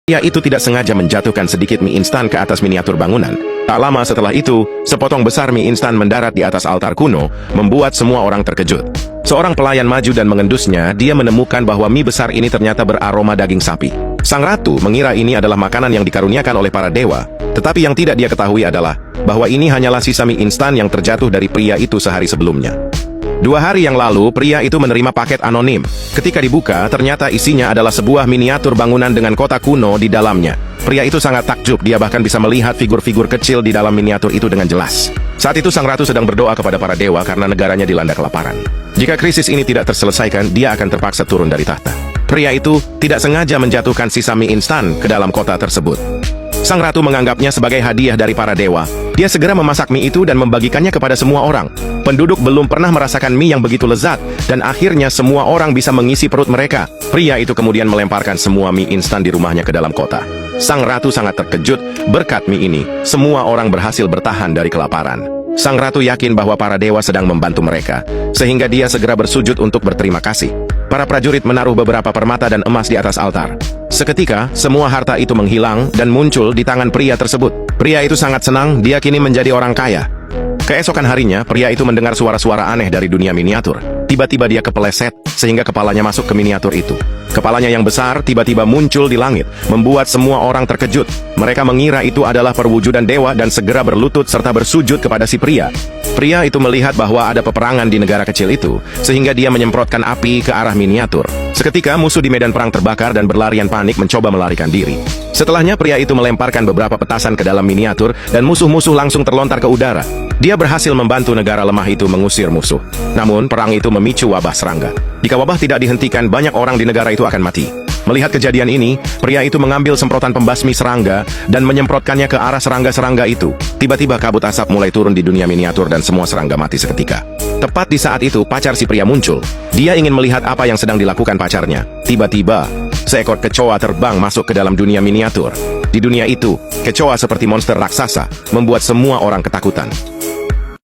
Pria itu tidak sengaja menjatuhkan sedikit mie instan ke atas miniatur bangunan. Tak lama setelah itu, sepotong besar mie instan mendarat di atas altar kuno, membuat semua orang terkejut. Seorang pelayan maju dan mengendusnya, dia menemukan bahwa mie besar ini ternyata beraroma daging sapi. Sang ratu mengira ini adalah makanan yang dikaruniakan oleh para dewa, tetapi yang tidak dia ketahui adalah bahwa ini hanyalah sisa mie instan yang terjatuh dari pria itu sehari sebelumnya. 2 hari yang lalu, pria itu menerima paket anonim. Ketika dibuka, ternyata isinya adalah sebuah miniatur bangunan dengan kota kuno di dalamnya. Pria itu sangat takjub, dia bahkan bisa melihat figur-figur kecil di dalam miniatur itu dengan jelas. Saat itu sang ratu sedang berdoa kepada para dewa karena negaranya dilanda kelaparan. Jika krisis ini tidak terselesaikan, dia akan terpaksa turun dari tahta. Pria itu tidak sengaja menjatuhkan sisa mie instan ke dalam kota tersebut. Sang ratu menganggapnya sebagai hadiah dari para dewa. Dia segera memasak mie itu dan membagikannya kepada semua orang. Penduduk belum pernah merasakan mie yang begitu lezat, dan akhirnya semua orang bisa mengisi perut mereka. Pria itu kemudian melemparkan semua mie instan di rumahnya ke dalam kota. Sang ratu sangat terkejut, berkat mie ini, semua orang berhasil bertahan dari kelaparan. Sang ratu yakin bahwa para dewa sedang membantu mereka, sehingga dia segera bersujud untuk berterima kasih. Para prajurit menaruh beberapa permata dan emas di atas altar. Seketika, semua harta itu menghilang dan muncul di tangan pria tersebut. Pria itu sangat senang, dia kini menjadi orang kaya. Keesokan harinya, pria itu mendengar suara-suara aneh dari dunia miniatur. Tiba-tiba dia kepeleset, sehingga kepalanya masuk ke miniatur itu. Kepalanya yang besar tiba-tiba muncul di langit, membuat semua orang terkejut. Mereka mengira itu adalah perwujudan dewa dan segera berlutut serta bersujud kepada si pria. Pria itu melihat bahwa ada peperangan di negara kecil itu, sehingga dia menyemprotkan api ke arah miniatur. Seketika musuh di medan perang terbakar dan berlarian panik mencoba melarikan diri. Setelahnya pria itu melemparkan beberapa petasan ke dalam miniatur dan musuh-musuh langsung terlontar ke udara. Dia berhasil membantu negara lemah itu mengusir musuh. Namun perang itu memicu wabah serangga. Jika wabah tidak dihentikan, banyak orang di negara itu akan mati. Melihat kejadian ini, pria itu mengambil semprotan pembasmi serangga dan menyemprotkannya ke arah serangga-serangga itu. Tiba-tiba kabut asap mulai turun di dunia miniatur dan semua serangga mati seketika. Tepat di saat itu, pacar si pria muncul. Dia ingin melihat apa yang sedang dilakukan pacarnya. Tiba-tiba, seekor kecoa terbang masuk ke dalam dunia miniatur. Di dunia itu, kecoa seperti monster raksasa, membuat semua orang ketakutan.